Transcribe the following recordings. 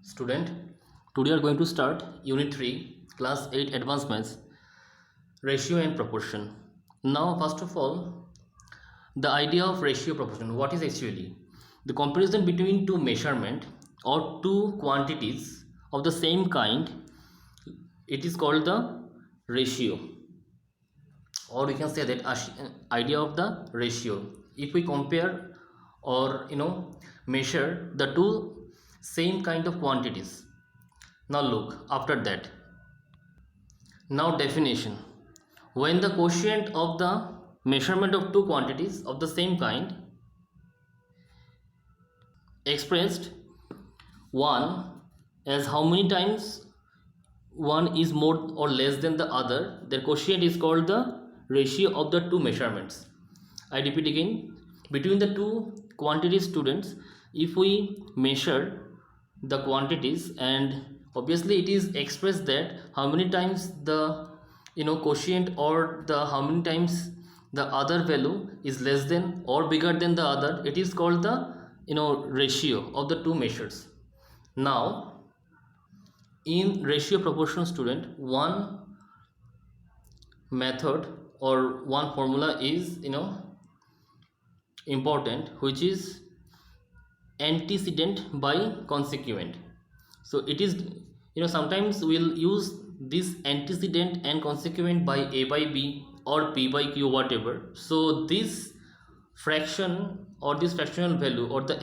Student, today we are going to start Unit 3, Class 8 Advanced Maths, Ratio and Proportion. Now, first of all, the idea of ratio proportion. What is actually? The comparison between two measurement or two quantities of the same kind. It is called the ratio, or we can say that idea of the ratio. If we compare or measure the two same kind of quantities. Now look after that. Now definition. When the quotient of the measurement of two quantities of the same kind expressed one as how many times one is more or less than the other, their quotient is called the ratio of the two measurements. I repeat again, between the two quantities, students, if we measure the quantities, and obviously it is expressed that how many times the quotient or the how many times the other value is less than or bigger than the other, it is called the ratio of the two measures. Now in ratio proportion, student, one method or one formula is important, which is antecedent by consequent. So it is sometimes we'll use this antecedent and consequent by a by b or p by q, whatever. So this fraction or this fractional value or the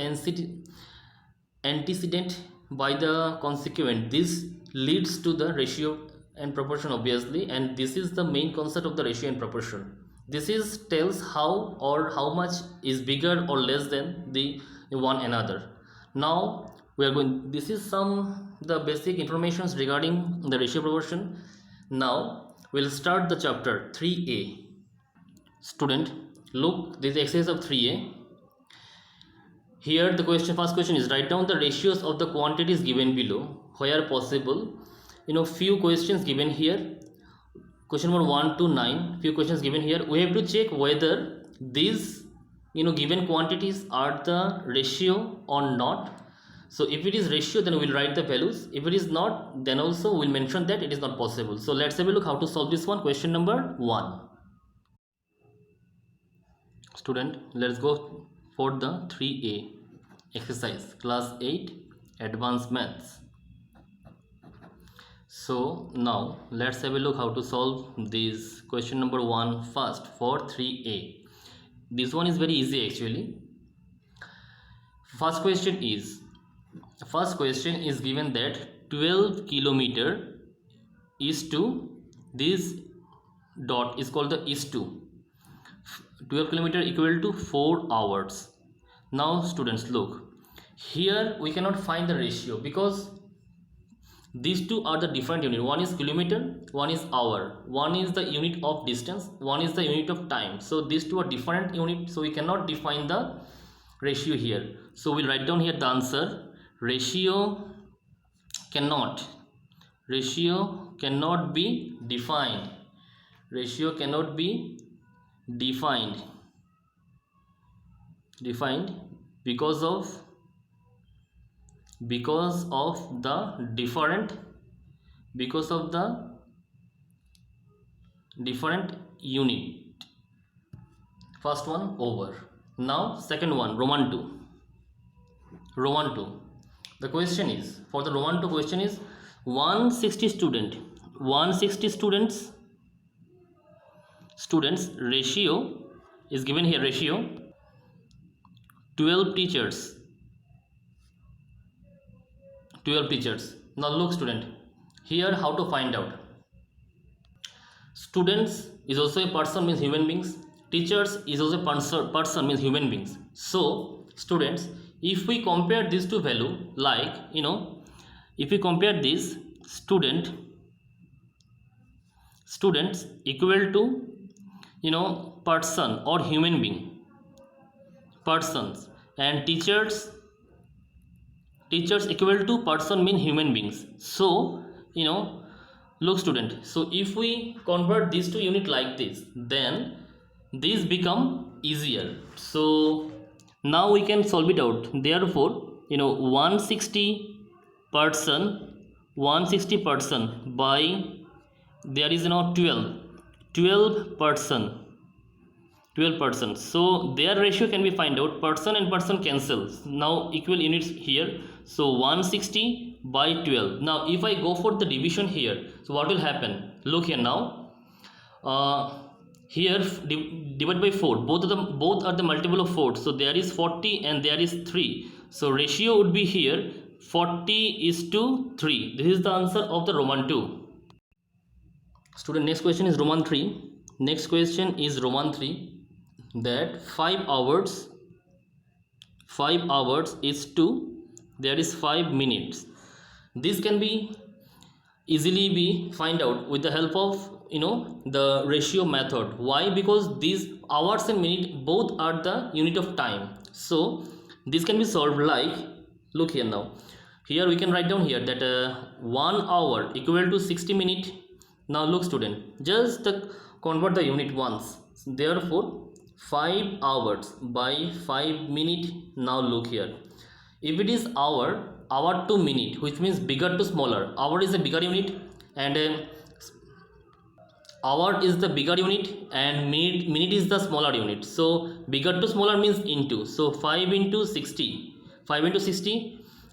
antecedent by the consequent, this leads to the ratio and proportion, obviously, and this is the main concept of the ratio and proportion. This is tells how or how much is bigger or less than the one another. Now we are going, this is some the basic informations regarding the ratio proportion. Now we'll start the chapter 3a. Student, look, this is exercise of 3a. Here the first question is, write down the ratios of the quantities given below where possible. Few questions given here. Question number 1 to 9, few questions given here. We have to check whether these given quantities are the ratio or not. So if it is ratio, then we'll write the values. If it is not, then also we'll mention that it is not possible. So let's have a look how to solve this one. Question number 1. Student, let's go for the 3a exercise, class 8 advanced maths. So now let's have a look how to solve this question number 1 first for 3a. This one is very easy actually. First question is given that 12 kilometer is to, this dot is called the is to, 12 kilometer equal to 4 hours. Now students, look, here we cannot find the ratio because these two are the different unit. One is kilometer, one is hour, one is the unit of distance, one is the unit of time. So these two are different units, so we cannot define the ratio here. So we'll write down here the answer. Ratio cannot be defined. Ratio cannot be defined because of the different unit. First one over. Now second one, Roman 2. The question is, for the Roman 2 question is 160 students ratio is given here. Ratio 12 teachers. Now look student, here how to find out. Students is also a person, means human beings. Teachers is also a person, means human beings. So students, if we compare these two value, like if we compare this, students equal to person or human being, persons, and teachers equal to person, mean human beings. So look student, so if we convert these two unit like this, then these become easier. So now we can solve it out. Therefore 160 person, 160 person by there is 12 person, 12 person. So their ratio can be find out. Person and person cancels. Now equal units here. So 160 by 12. Now if I go for the division here, so what will happen? Look here now. Here divide by 4. Both are the multiple of 4. So there is 40 and there is 3. So ratio would be here 40:3. This is the answer of the Roman 2. Student, next question is Roman 3. Next question is Roman 3, that 5 hours is 2, there is 5 minutes. This can be easily be find out with the help of the ratio method. Why? Because these hours and minute both are the unit of time. So this can be solved like, look here now. Here we can write down here that 1 hour equal to 60 minutes. Now look student, just convert the unit once. Therefore 5 hours by 5 minutes. Now look here, if it is hour to minute, which means bigger to smaller. Hour is a bigger unit and hour is the bigger unit and minute is the smaller unit. So bigger to smaller means into. So 5 into 60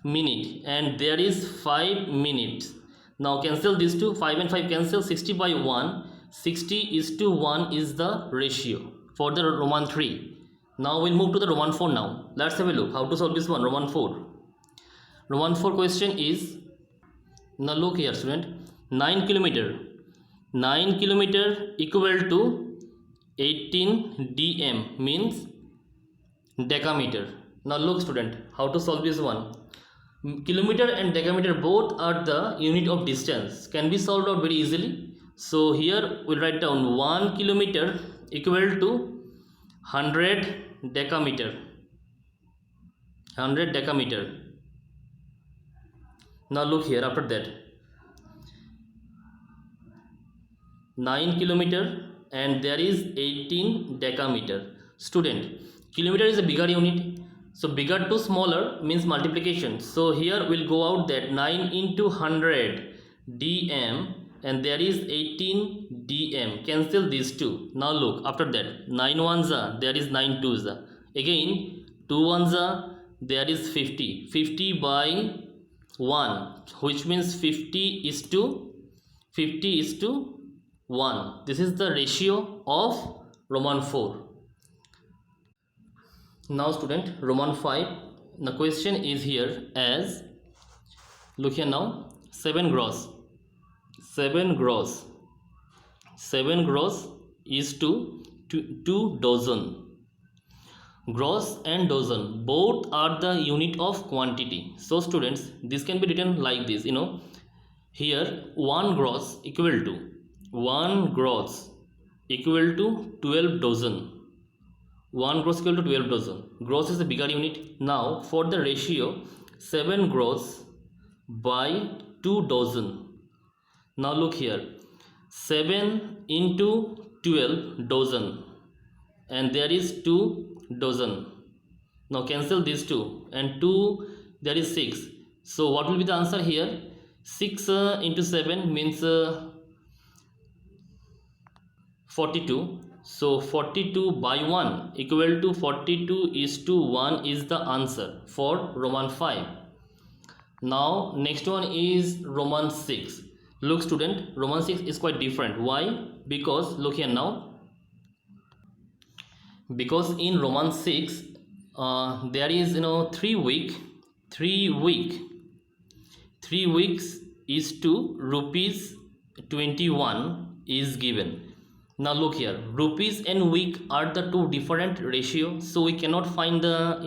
minute, and there is 5 minutes. Now cancel these two, 5 and 5 cancel, 60 by 1, 60:1 is the ratio for the Roman 3. Now we'll move to the Roman 4 now. Let's have a look how to solve this one. Roman 4 question is, now look here student, 9 kilometer equal to 18 dm means decameter. Now look student, how to solve this one. Kilometer and decameter both are the unit of distance, can be solved out very easily. So here we'll write down 1 kilometer equal to 100 decameter. Now look here, after that 9 kilometer and there is 18 decameter. Student, kilometer is a bigger unit, so bigger to smaller means multiplication. So here we'll go out that 9 into 100 dm and there is 18 dm. Cancel these two. Now look, after that 9 ones are, there is 9 twos are. Again 2 ones are, there is 50 by 1, which means 50:1. This is the ratio of Roman 4. Now student, Roman 5, the question is here as, look here now, 7 gross is to 2 dozen. Gross and dozen both are the unit of quantity. So students, this can be written like this, here 1 gross equal to 12 dozen. 1 gross equal to 12 dozen. Gross is the bigger unit. Now for the ratio 7 gross by 2 dozen. Now look here, 7 into 12 dozen and there is 2 dozen. Now cancel these two and 2, there is 6. So what will be the answer here? 6 into 7 means 42. So 42 by 1 equal to 42:1 is the answer for Roman 5. Now next one is Roman 6. Look student, Roman 6 is quite different. Why? Because look here now, because in Roman 6 there is 3 weeks is to rupees 21 is given. Now look here, rupees and week are the two different ratio, so we cannot find the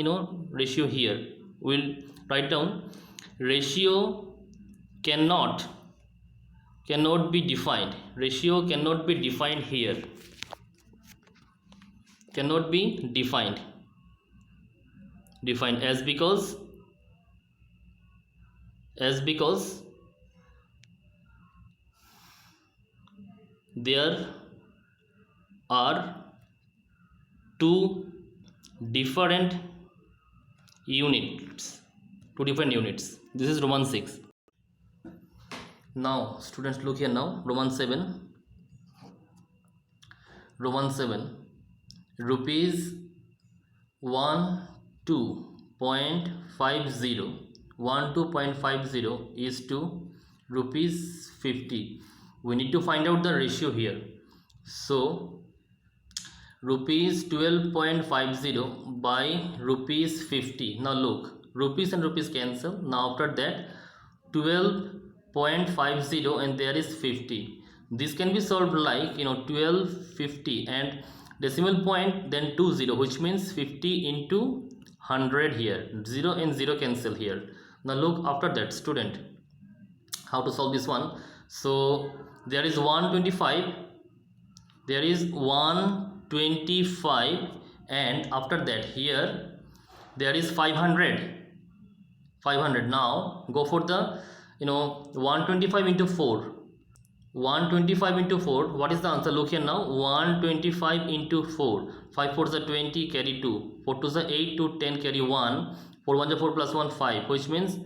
ratio here. We'll write down ratio cannot be defined. Ratio cannot be defined here. Cannot be defined as because there are two different units. This is Roman 6. Now students, look here now. Roman 7. Roman 7. Rupees 12.50. 12.50 is to rupees 50. We need to find out the ratio here. So rupees 12.50 by rupees 50. Now look, rupees and rupees cancel. Now after that 12.50 and there is 50. This can be solved like 1250 and decimal point then 20, which means 50 into 100 here. 0 and 0 cancel here. Now look after that, student, how to solve this one. So there is 125, there is 125, and after that here there is 500. Now go for the 125 into 4. 125 into 4, what is the answer? Look here now. 125 into 4, 5 4s are 20, carry 2, 4 2s are 8, 2 10, carry 1, 4 1s are 4 plus 1 5, which means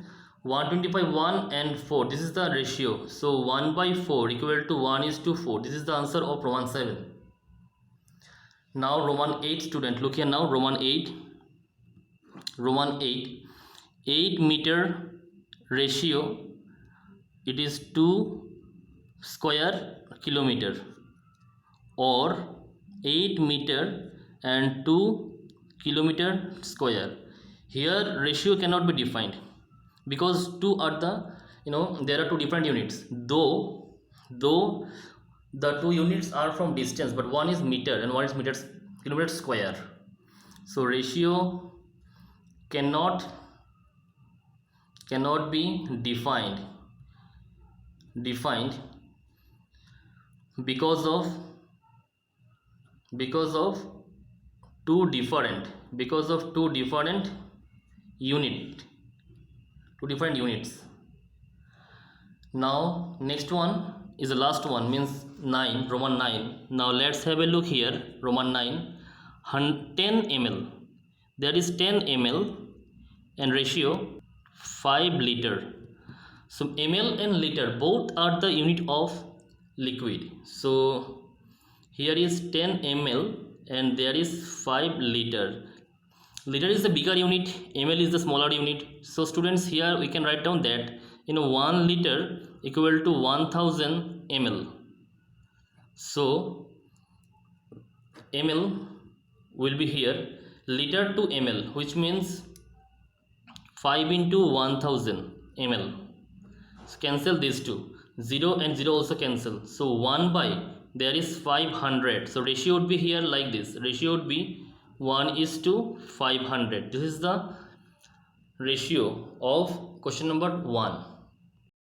125 1 and 4. This is the ratio. So 1 by 4 equal to 1 is to 4. This is the answer of Roman 7. Now Roman 8, student, look here now. Roman 8. 8 meter ratio, it is 2 square kilometer, or 8 meter and 2 kilometer square. Here ratio cannot be defined because two are the there are two different units, though the two units are from distance, but one is meter and one is kilometer square. So ratio cannot be defined because of two different units. Now next one is the last one, means 9, Roman 9. Now let's have a look here. Roman 9, 10 ml, there is 10 ml and ratio 5 liter. So ml and liter both are the unit of liquid. So here is 10 ml and there is 5 liter. Liter is the bigger unit, ml is the smaller unit. So students, here we can write down that 1 liter equal to 1000 ml. So ml will be here, liter to ml, which means 5 into 1000 ml. So cancel these two, 0 and 0 also cancel. So 1 by there is 500. So ratio would be here like this. Ratio would be 1 is to 500. This is the ratio of question number 1.